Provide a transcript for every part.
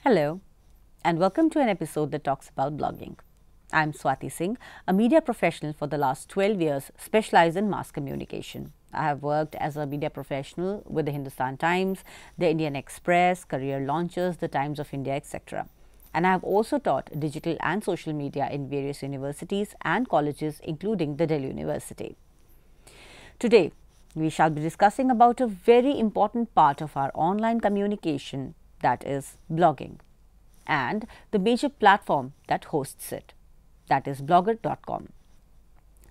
Hello and welcome to an episode that talks about blogging. I'm Swati Singh, a media professional for the last 12 years specialized in mass communication. I have worked as a media professional with the Hindustan Times, the Indian Express, Career Launchers, the Times of India, etc. And I have also taught digital and social media in various universities and colleges including the Delhi University. Today, we shall be discussing about a very important part of our online communication, that is blogging, and the major platform that hosts it, that is blogger.com.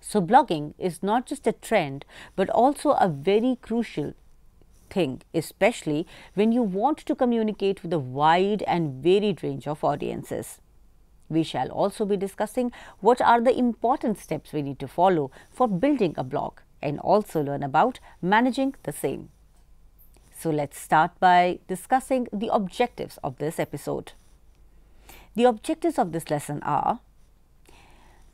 So blogging is not just a trend but also a very crucial thing, especially when you want to communicate with a wide and varied range of audiences. We shall also be discussing what are the important steps we need to follow for building a blog and also learn about managing the same. So let's start by discussing the objectives of this episode. The objectives of this lesson are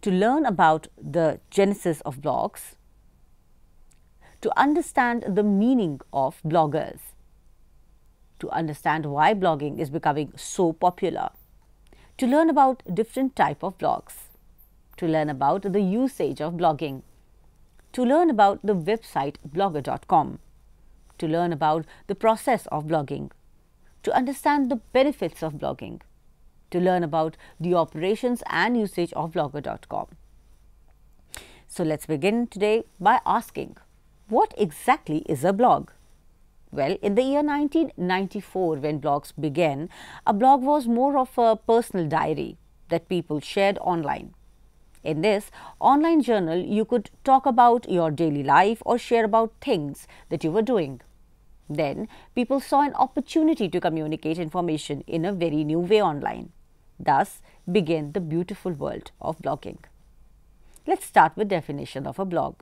to learn about the genesis of blogs, to understand the meaning of bloggers, to understand why blogging is becoming so popular, to learn about different types of blogs, to learn about the usage of blogging, to learn about the website blogger.com, to learn about the process of blogging, to understand the benefits of blogging, to learn about the operations and usage of blogger.com. So let's begin today by asking, what exactly is a blog? Well, in the year 1994, when blogs began, a blog was more of a personal diary that people shared online. In this online journal, you could talk about your daily life or share about things that you were doing. Then, people saw an opportunity to communicate information in a very new way online. Thus, began the beautiful world of blogging. Let's start with definition of a blog.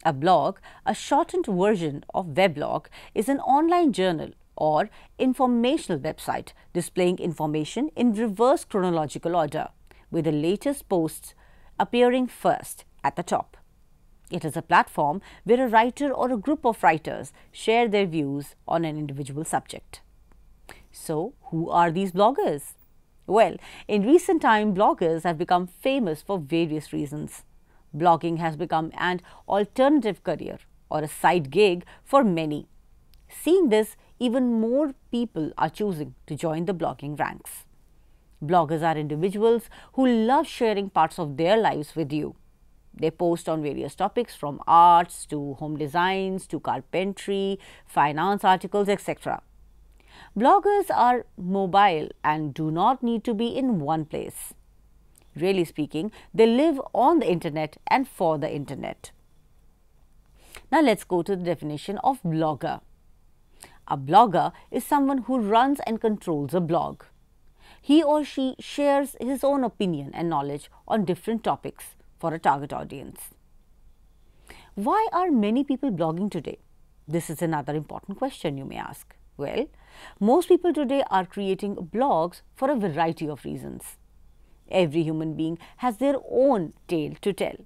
A blog, a shortened version of weblog, is an online journal or informational website displaying information in reverse chronological order, with the latest posts appearing first at the top. It is a platform where a writer or a group of writers share their views on an individual subject. So, who are these bloggers? Well, in recent time, bloggers have become famous for various reasons. Blogging has become an alternative career or a side gig for many. Seeing this, even more people are choosing to join the blogging ranks. Bloggers are individuals who love sharing parts of their lives with you. They post on various topics from arts to home designs to carpentry, finance articles, etc. Bloggers are mobile and do not need to be in one place. Really speaking, they live on the internet and for the internet. Now let's go to the definition of blogger. A blogger is someone who runs and controls a blog. He or she shares his own opinion and knowledge on different topics for a target audience. Why are many people blogging today? This is another important question you may ask. Well, most people today are creating blogs for a variety of reasons. Every human being has their own tale to tell.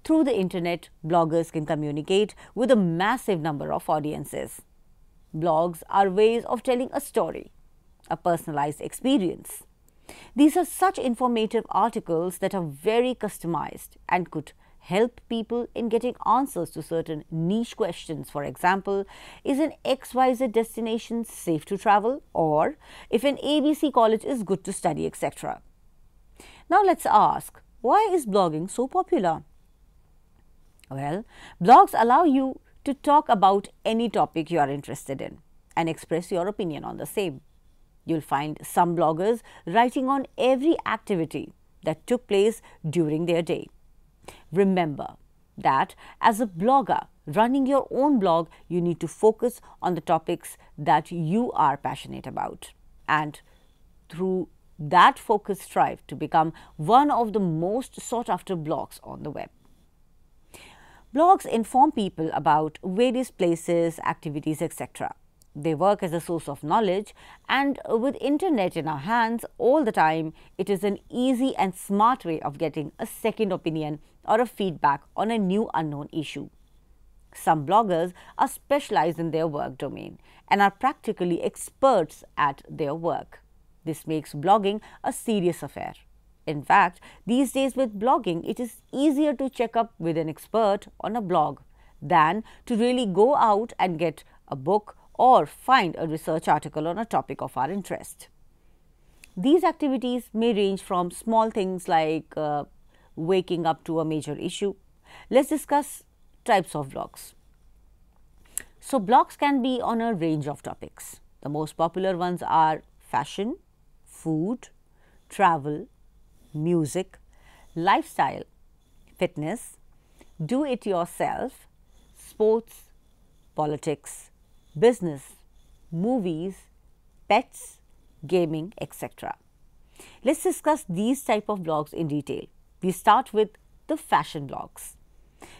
Through the internet, bloggers can communicate with a massive number of audiences. Blogs are ways of telling a story, a personalized experience. These are such informative articles that are very customized and could help people in getting answers to certain niche questions. For example, is an XYZ destination safe to travel, or if an ABC college is good to study, etc. Now let's ask, why is blogging so popular? Well, blogs allow you to talk about any topic you are interested in. and express your opinion on the same. You'll find some bloggers writing on every activity that took place during their day. Remember that as a blogger running your own blog, you need to focus on the topics that you are passionate about, and through that focus strive to become one of the most sought after blogs on the web. Blogs inform people about various places, activities, etc. They work as a source of knowledge, and with internet in our hands all the time, it is an easy and smart way of getting a second opinion or a feedback on a new unknown issue. Some bloggers are specialized in their work domain and are practically experts at their work. This makes blogging a serious affair. In fact, these days with blogging, it is easier to check up with an expert on a blog than to really go out and get a book or find a research article on a topic of our interest. These activities may range from small things like waking up to a major issue. Let's discuss types of blogs. So, blogs can be on a range of topics. The most popular ones are fashion, food, travel, music, lifestyle, fitness, do-it-yourself, sports, politics, business, movies, pets, gaming, etc. Let's discuss these type of blogs in detail. We start with the fashion blogs.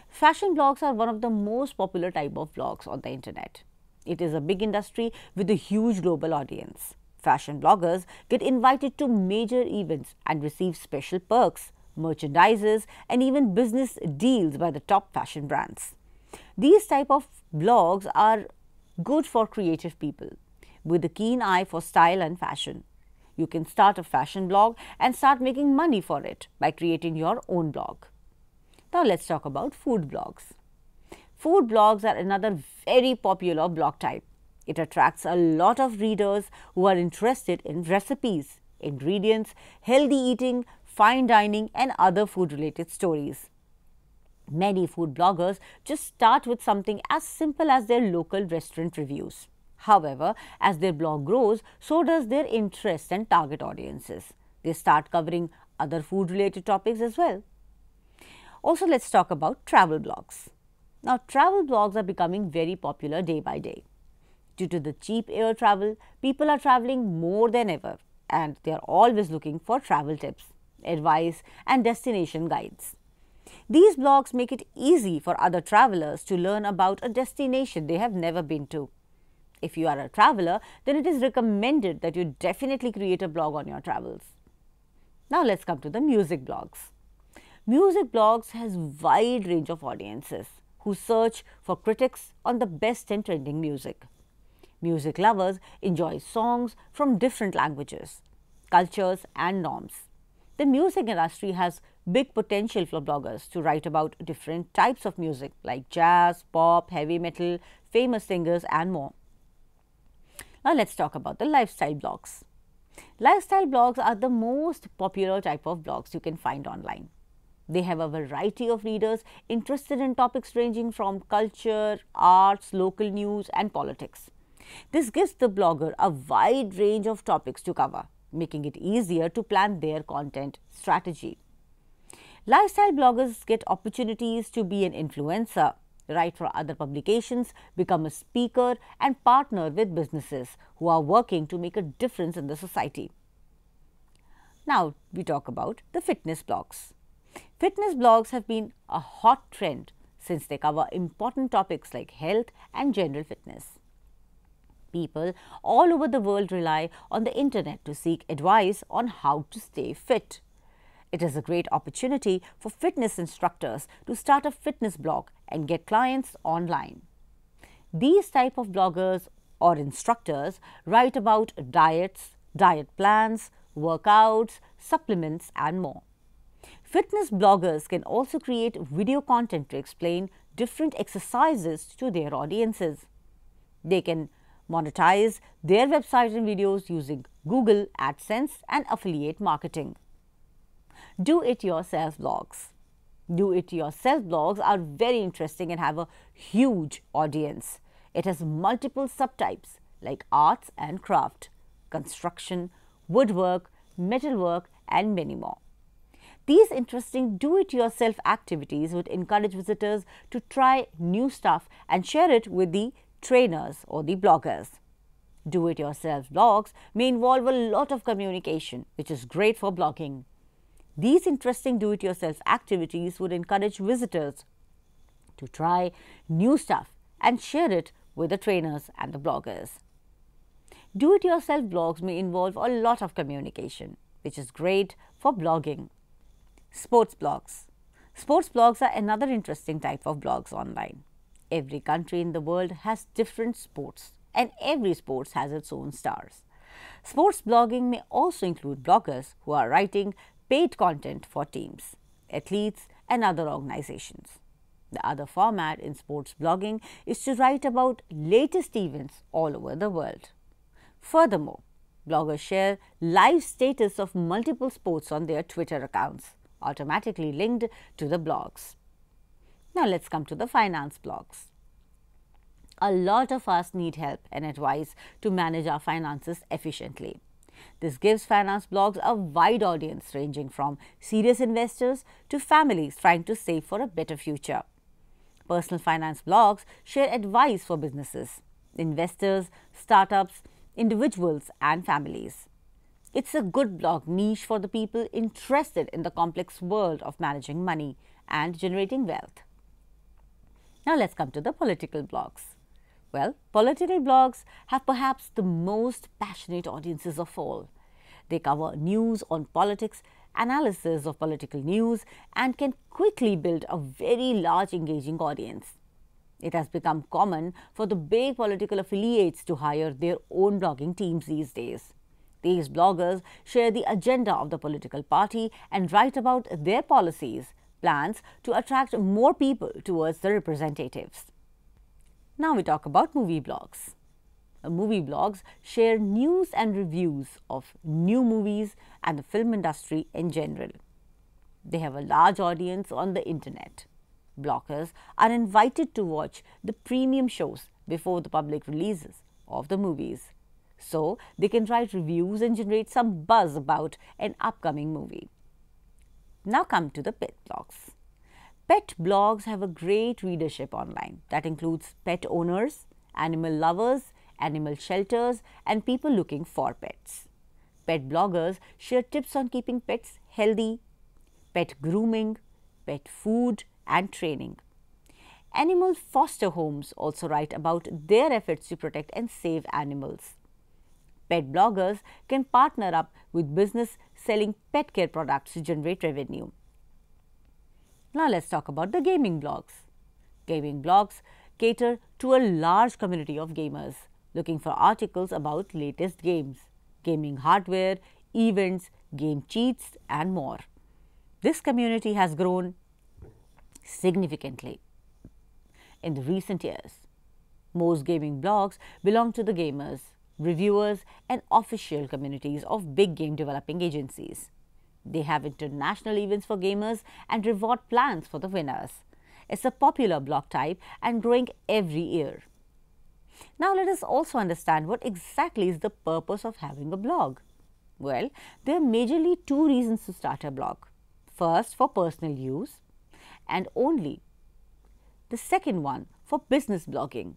Fashion blogs are one of the most popular type of blogs on the internet. It is a big industry with a huge global audience. Fashion bloggers get invited to major events and receive special perks, merchandises, and even business deals by the top fashion brands. These type of blogs are good for creative people with a keen eye for style and fashion. You can start a fashion blog and start making money for it by creating your own blog. Now let's talk about food blogs. Food blogs are another very popular blog type. It attracts a lot of readers who are interested in recipes, ingredients, healthy eating, fine dining, and other food related stories. Many food bloggers just start with something as simple as their local restaurant reviews. However, as their blog grows, so does their interest and target audiences. They start covering other food related topics as well. Also, let's talk about travel blogs. Now, travel blogs are becoming very popular day by day. Due to the cheap air travel, people are traveling more than ever, and they are always looking for travel tips, advice, and destination guides. These blogs make it easy for other travelers to learn about a destination they have never been to. If you are a traveler, then it is recommended that you definitely create a blog on your travels. Now let's come to the music blogs. Music blogs has wide range of audiences who search for critics on the best and trending music. Music lovers enjoy songs from different languages, cultures, and norms. The music industry has big potential for bloggers to write about different types of music like jazz, pop, heavy metal, famous singers, and more. Now let's talk about the lifestyle blogs. Lifestyle blogs are the most popular type of blogs you can find online. They have a variety of readers interested in topics ranging from culture, arts, local news, and politics. This gives the blogger a wide range of topics to cover, making it easier to plan their content strategy. Lifestyle bloggers get opportunities to be an influencer, write for other publications, become a speaker, and partner with businesses who are working to make a difference in the society. Now we talk about the fitness blogs. Fitness blogs have been a hot trend since they cover important topics like health and general fitness. People all over the world rely on the internet to seek advice on how to stay fit. It is a great opportunity for fitness instructors to start a fitness blog and get clients online. These type of bloggers or instructors write about diets, diet plans, workouts, supplements, and more. Fitness bloggers can also create video content to explain different exercises to their audiences. They can monetize their website and videos using Google AdSense and affiliate marketing. Do-it-yourself blogs. Do-it-yourself blogs are very interesting and have a huge audience. It has multiple subtypes like arts and craft, construction, woodwork, metalwork, and many more. These interesting do-it-yourself activities would encourage visitors to try new stuff and share it with the trainers or the bloggers. Do-it-yourself blogs may involve a lot of communication, which is great for blogging. These interesting do-it-yourself activities would encourage visitors to try new stuff and share it with the trainers and the bloggers. Do-it-yourself blogs may involve a lot of communication, which is great for blogging. Sports blogs. Sports blogs are another interesting type of blogs online. Every country in the world has different sports, and every sport has its own stars. Sports blogging may also include bloggers who are writing paid content for teams, athletes, and other organizations. The other format in sports blogging is to write about latest events all over the world. Furthermore, bloggers share live status of multiple sports on their Twitter accounts, automatically linked to the blogs. Now let's come to the finance blogs. A lot of us need help and advice to manage our finances efficiently. This gives finance blogs a wide audience ranging from serious investors to families trying to save for a better future. Personal finance blogs share advice for businesses, investors, startups, individuals, and families. It's a good blog niche for the people interested in the complex world of managing money and generating wealth. Now let's come to the political blogs. Well, political blogs have perhaps the most passionate audiences of all. They cover news on politics, analysis of political news, and can quickly build a very large engaging audience. It has become common for the big political affiliates to hire their own blogging teams these days. These bloggers share the agenda of the political party and write about their policies, plans to attract more people towards the representatives. Now we talk about movie blogs. Movie blogs share news and reviews of new movies and the film industry in general. They have a large audience on the internet. Bloggers are invited to watch the premium shows before the public releases of the movies, so they can write reviews and generate some buzz about an upcoming movie. Now come to the pet blogs. Pet blogs have a great readership online that includes pet owners, animal lovers, animal shelters, and people looking for pets. Pet bloggers share tips on keeping pets healthy, pet grooming, pet food, and training. Animal foster homes also write about their efforts to protect and save animals. Pet bloggers can partner up with business selling pet care products to generate revenue. Now let's talk about the gaming blogs. Gaming blogs cater to a large community of gamers looking for articles about latest games, gaming hardware, events, game cheats, and more. This community has grown significantly in the recent years. Most gaming blogs belong to the gamers, reviewers, and official communities of big game developing agencies. They have international events for gamers and reward plans for the winners. It's a popular blog type and growing every year. Now let us also understand what exactly is the purpose of having a blog. Well, there are majorly two reasons to start a blog. First, for personal use, and only. The second one, for business blogging.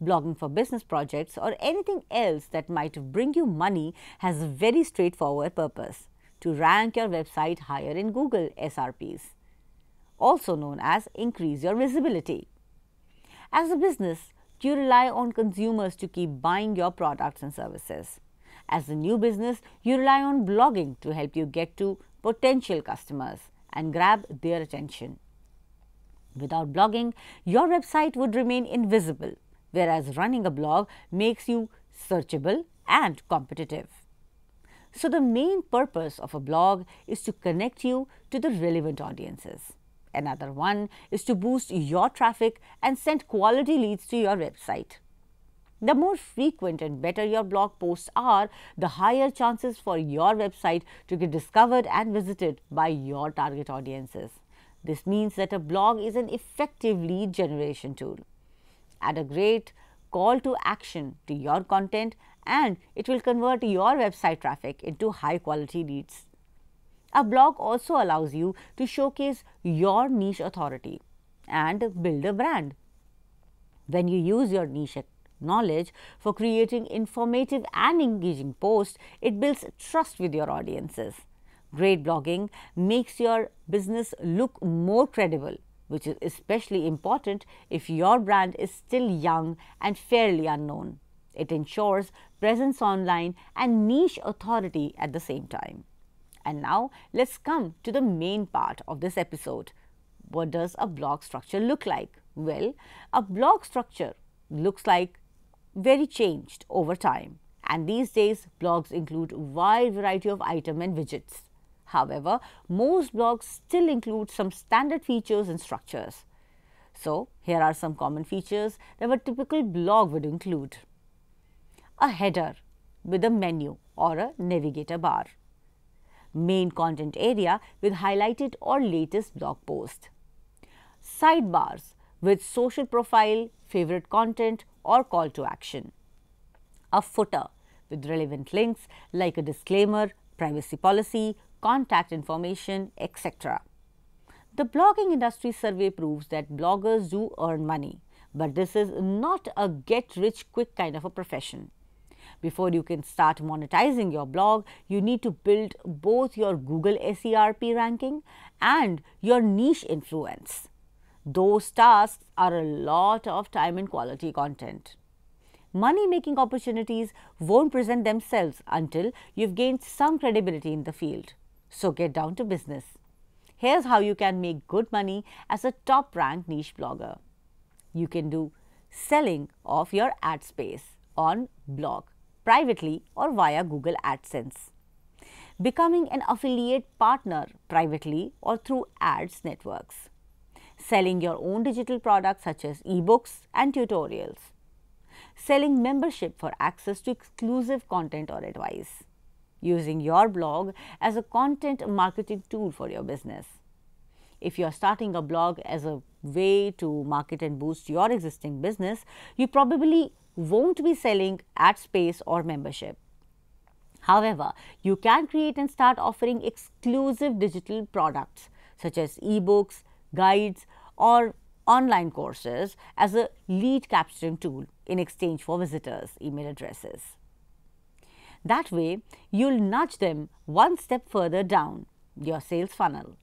Blogging for business projects or anything else that might bring you money has a very straightforward purpose: to rank your website higher in Google SRPs, also known as increase your visibility. As a business, you rely on consumers to keep buying your products and services. As a new business, you rely on blogging to help you get to potential customers and grab their attention. Without blogging, your website would remain invisible, whereas running a blog makes you searchable and competitive. So the main purpose of a blog is to connect you to the relevant audiences. Another one is to boost your traffic and send quality leads to your website. The more frequent and better your blog posts are, the higher chances for your website to get discovered and visited by your target audiences. This means that a blog is an effective lead generation tool. Add a great call to action to your content, and it will convert your website traffic into high quality leads. A blog also allows you to showcase your niche authority and build a brand. When you use your niche knowledge for creating informative and engaging posts, it builds trust with your audiences. Great blogging makes your business look more credible, which is especially important if your brand is still young and fairly unknown. It ensures presence online and niche authority at the same time. And now let's come to the main part of this episode. What does a blog structure look like? Well, a blog structure looks like very changed over time, and these days blogs include a wide variety of items and widgets. However, most blogs still include some standard features and structures. So, here are some common features that a typical blog would include. A header with a menu or a navigator bar. Main content area with highlighted or latest blog post. Sidebars with social profile, favorite content or call to action. A footer with relevant links like a disclaimer, privacy policy, contact information, etc. The blogging industry survey proves that bloggers do earn money, but this is not a get-rich-quick kind of a profession. Before you can start monetizing your blog, you need to build both your Google SERP ranking and your niche influence. Those tasks are a lot of time and quality content. Money-making opportunities won't present themselves until you've gained some credibility in the field. So get down to business. Here's how you can make good money as a top-ranked niche blogger. You can do selling of your ad space on blog, privately or via Google AdSense. Becoming an affiliate partner privately or through ads networks. Selling your own digital products such as ebooks and tutorials. Selling membership for access to exclusive content or advice. Using your blog as a content marketing tool for your business. If you are starting a blog as a way to market and boost your existing business, you probably won't be selling ad space or membership. However, you can create and start offering exclusive digital products such as ebooks, guides or online courses as a lead capturing tool in exchange for visitors' email addresses. That way, you'll nudge them one step further down your sales funnel.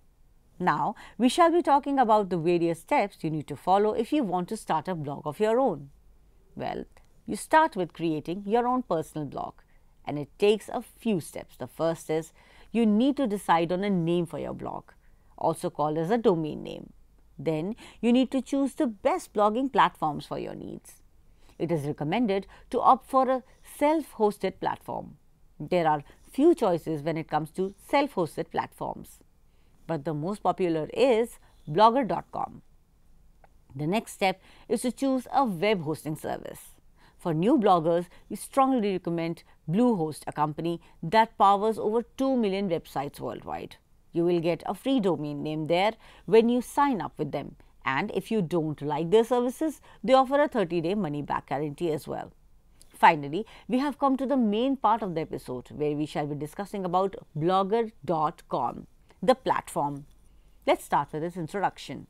Now, we shall be talking about the various steps you need to follow if you want to start a blog of your own. Well, you start with creating your own personal blog, and it takes a few steps. The first is you need to decide on a name for your blog, also called as a domain name. Then you need to choose the best blogging platforms for your needs. It is recommended to opt for a self-hosted platform. There are few choices when it comes to self-hosted platforms, but the most popular is Blogger.com. The next step is to choose a web hosting service. For new bloggers, we strongly recommend Bluehost, a company that powers over 2 million websites worldwide. You will get a free domain name there when you sign up with them, and if you don't like their services, they offer a 30-day money-back guarantee as well. Finally, we have come to the main part of the episode where we shall be discussing about Blogger.com, the platform. Let's start with its introduction.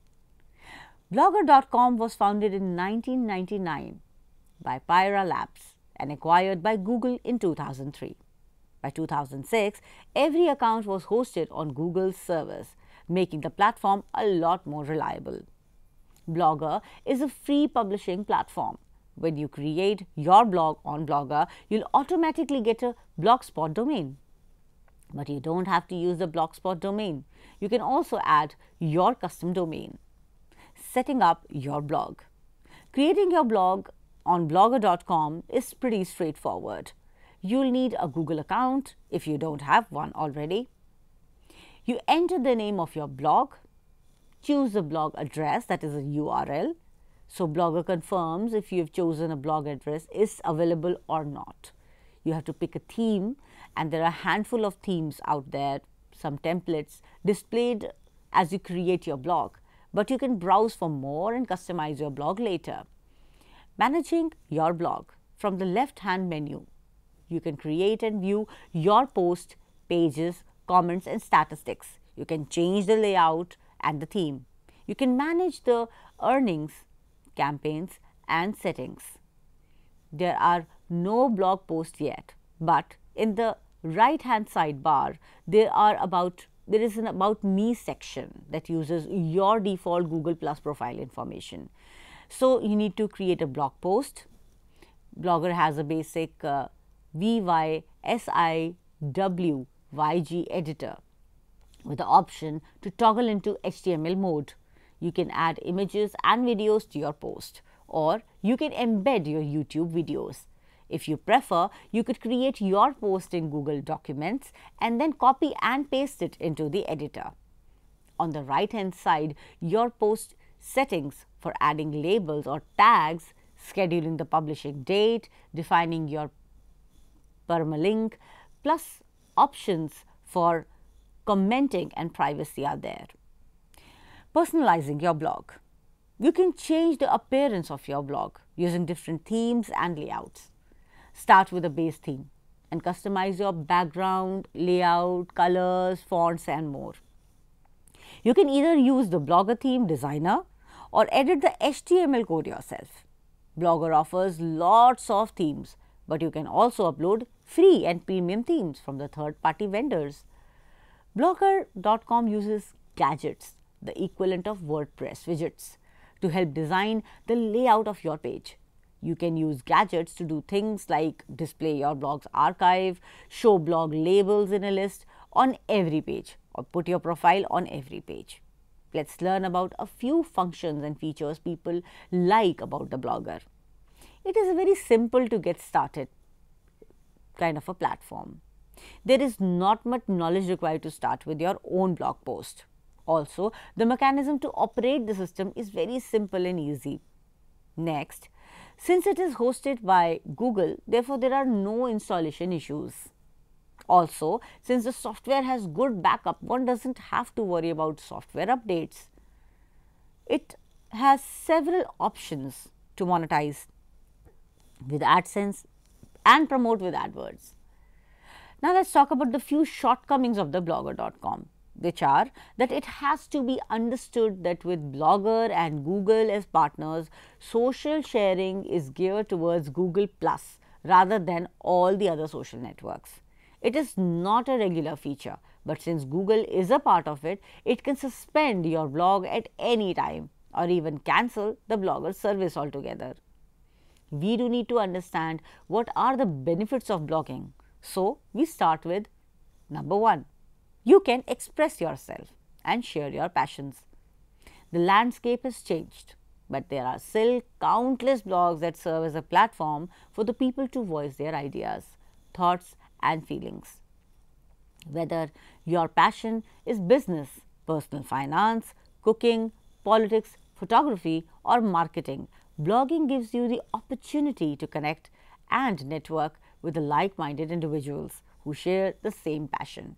Blogger.com was founded in 1999 by Pyra Labs and acquired by Google in 2003. By 2006, every account was hosted on Google's servers, making the platform a lot more reliable. Blogger is a free publishing platform. When you create your blog on Blogger, you'll automatically get a Blogspot domain. But you don't have to use the Blogspot domain. You can also add your custom domain. Setting up your blog. Creating your blog on Blogger.com is pretty straightforward. You'll need a Google account if you don't have one already. You enter the name of your blog, choose the blog address, that is a URL. So Blogger confirms if you've chosen a blog address is available or not. You have to pick a theme, and there are a handful of themes out there, some templates displayed as you create your blog, but you can browse for more and customize your blog later. Managing your blog. From the left-hand menu, you can create and view your post, pages, comments and statistics. You can change the layout and the theme. You can manage the earnings, campaigns and settings. There are no blog posts yet, but in the right hand sidebar there is an About Me section that uses your default Google Plus profile information. So, you need to create a blog post. Blogger has a basic VYSIWYG editor with the option to toggle into HTML mode. You can add images and videos to your post, or you can embed your YouTube videos. If you prefer, you could create your post in Google Documents and then copy and paste it into the editor. On the right hand side, your post settings for adding labels or tags, scheduling the publishing date, defining your permalink, plus options for commenting and privacy are there. Personalizing your blog. You can change the appearance of your blog using different themes and layouts. Start with a base theme and customize your background, layout, colors, fonts and more. You can either use the Blogger theme designer or edit the HTML code yourself. Blogger offers lots of themes, but you can also upload free and premium themes from the third-party vendors. Blogger.com uses gadgets, the equivalent of WordPress widgets, to help design the layout of your page. You can use gadgets to do things like display your blog's archive, show blog labels in a list on every page, or put your profile on every page. Let's learn about a few functions and features people like about the Blogger. It is a very simple to get started kind of a platform. There is not much knowledge required to start with your own blog post. Also, the mechanism to operate the system is very simple and easy. Next, since it is hosted by Google, therefore there are no installation issues. Also, since the software has good backup, one doesn't have to worry about software updates. It has several options to monetize with AdSense and promote with AdWords. Now, let's talk about the few shortcomings of the Blogger.com, which are that it has to be understood that with Blogger and Google as partners, social sharing is geared towards Google Plus rather than all the other social networks. It is not a regular feature, but since Google is a part of it, it can suspend your blog at any time or even cancel the Blogger service altogether. We do need to understand what are the benefits of blogging. So, we start with number 1. You can express yourself and share your passions. The landscape has changed, but there are still countless blogs that serve as a platform for the people to voice their ideas, thoughts and feelings. Whether your passion is business, personal finance, cooking, politics, photography or marketing, blogging gives you the opportunity to connect and network with the like-minded individuals who share the same passion.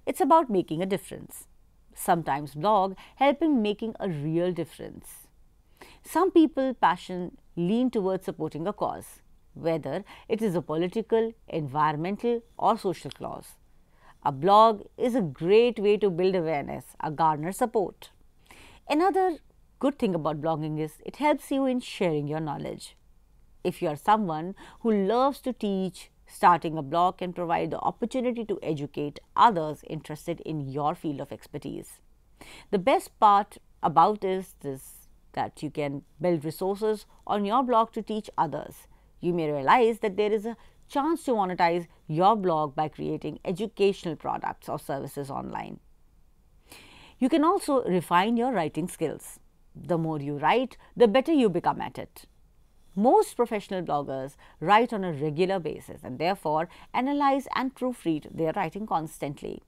It's about making a difference. Sometimes blog help in making a real difference. Some people's passion lean towards supporting a cause, whether it is a political, environmental or social cause. A blog is a great way to build awareness or garner support. Another good thing about blogging is it helps you in sharing your knowledge. If you are someone who loves to teach, starting a blog can provide the opportunity to educate others interested in your field of expertise. The best part about this is that you can build resources on your blog to teach others. You may realize that there is a chance to monetize your blog by creating educational products or services online. You can also refine your writing skills. The more you write, the better you become at it. Most professional bloggers write on a regular basis and therefore analyze and proofread their writing constantly.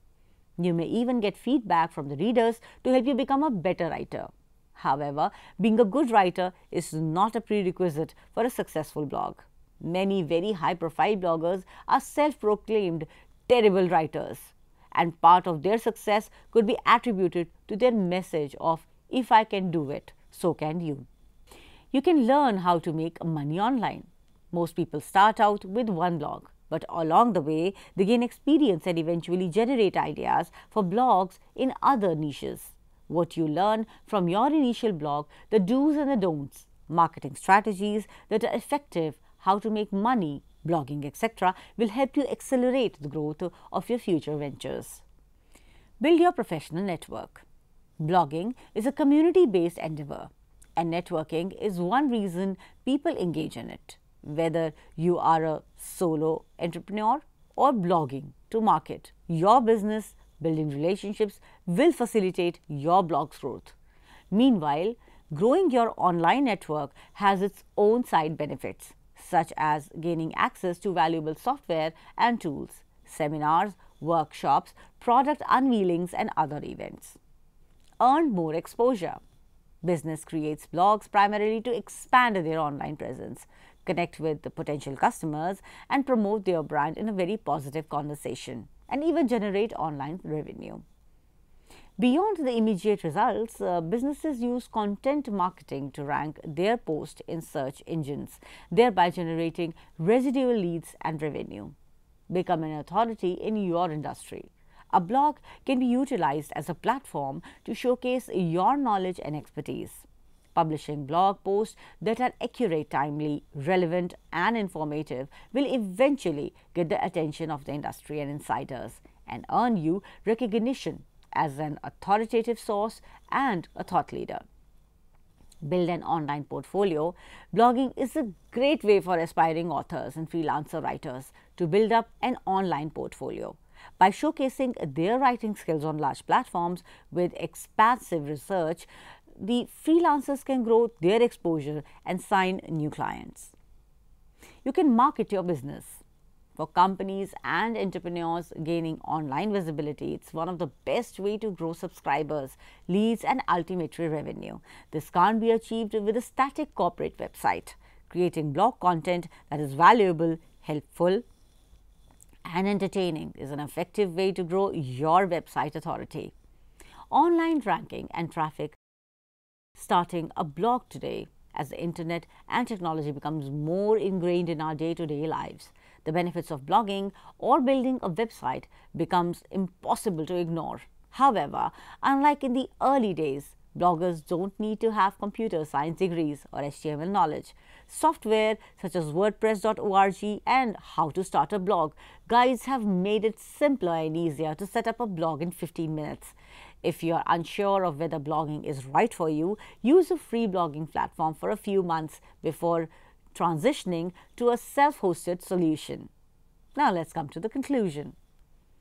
You may even get feedback from the readers to help you become a better writer. However, being a good writer is not a prerequisite for a successful blog. Many very high-profile bloggers are self-proclaimed terrible writers, and part of their success could be attributed to their message of "if I can do it, so can you." You can learn how to make money online. Most people start out with one blog, but along the way, they gain experience and eventually generate ideas for blogs in other niches. What you learn from your initial blog, the do's and the don'ts, marketing strategies that are effective, how to make money, blogging, etc., will help you accelerate the growth of your future ventures. Build your professional network. Blogging is a community-based endeavor, and networking is one reason people engage in it. Whether you are a solo entrepreneur or blogging to market your business, building relationships will facilitate your blog's growth. Meanwhile, growing your online network has its own side benefits, such as gaining access to valuable software and tools, seminars, workshops, product unveilings, and other events. Earn more exposure. Business creates blogs primarily to expand their online presence, connect with the potential customers, and promote their brand in a very positive conversation, and even generate online revenue. Beyond the immediate results, businesses use content marketing to rank their posts in search engines, thereby generating residual leads and revenue. Become an authority in your industry. A blog can be utilized as a platform to showcase your knowledge and expertise. Publishing blog posts that are accurate, timely, relevant, and informative will eventually get the attention of the industry and insiders and earn you recognition as an authoritative source and a thought leader. Build an online portfolio. Blogging is a great way for aspiring authors and freelancer writers to build up an online portfolio. By showcasing their writing skills on large platforms with expansive research, the freelancers can grow their exposure and sign new clients. You can market your business. For companies and entrepreneurs gaining online visibility, it's one of the best way to grow subscribers, leads, and ultimately revenue. This can't be achieved with a static corporate website. Creating blog content that is valuable, helpful, and entertaining is an effective way to grow your website authority. Online ranking and traffic. Starting a blog today, as the internet and technology becomes more ingrained in our day-to-day lives, the benefits of blogging or building a website becomes impossible to ignore. However, unlike in the early days, bloggers don't need to have computer science degrees or HTML knowledge. Software such as WordPress.org and How to Start a Blog guides have made it simpler and easier to set up a blog in 15 minutes. If you are unsure of whether blogging is right for you, use a free blogging platform for a few months before transitioning to a self-hosted solution. Now let's come to the conclusion.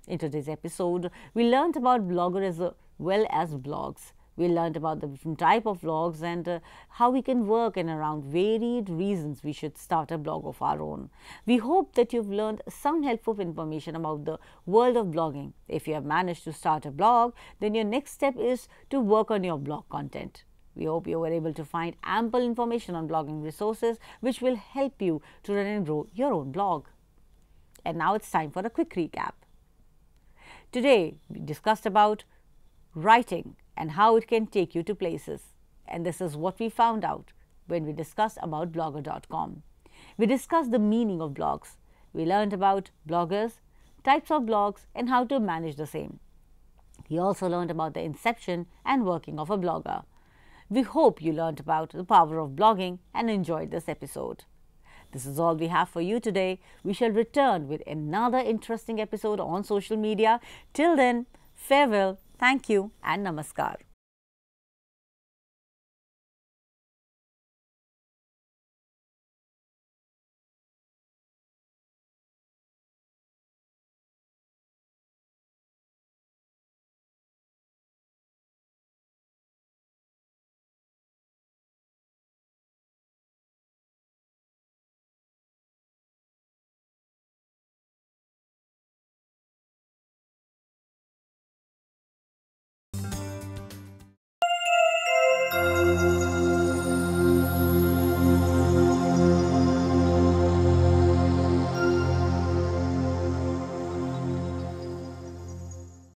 In today's episode, we learned about Blogger as well as blogs. We learned about the different type of blogs and how we can work and around varied reasons we should start a blog of our own. We hope that you've learned some helpful information about the world of blogging. If you have managed to start a blog, then your next step is to work on your blog content. We hope you were able to find ample information on blogging resources which will help you to run and grow your own blog. And now it's time for a quick recap. Today, we discussed about writing and how it can take you to places. And this is what we found out when we discussed about blogger.com. We discussed the meaning of blogs. We learned about bloggers, types of blogs, and how to manage the same. We also learned about the inception and working of a blogger. We hope you learned about the power of blogging and enjoyed this episode. This is all we have for you today. We shall return with another interesting episode on social media. Till then, farewell, thank you, and namaskar.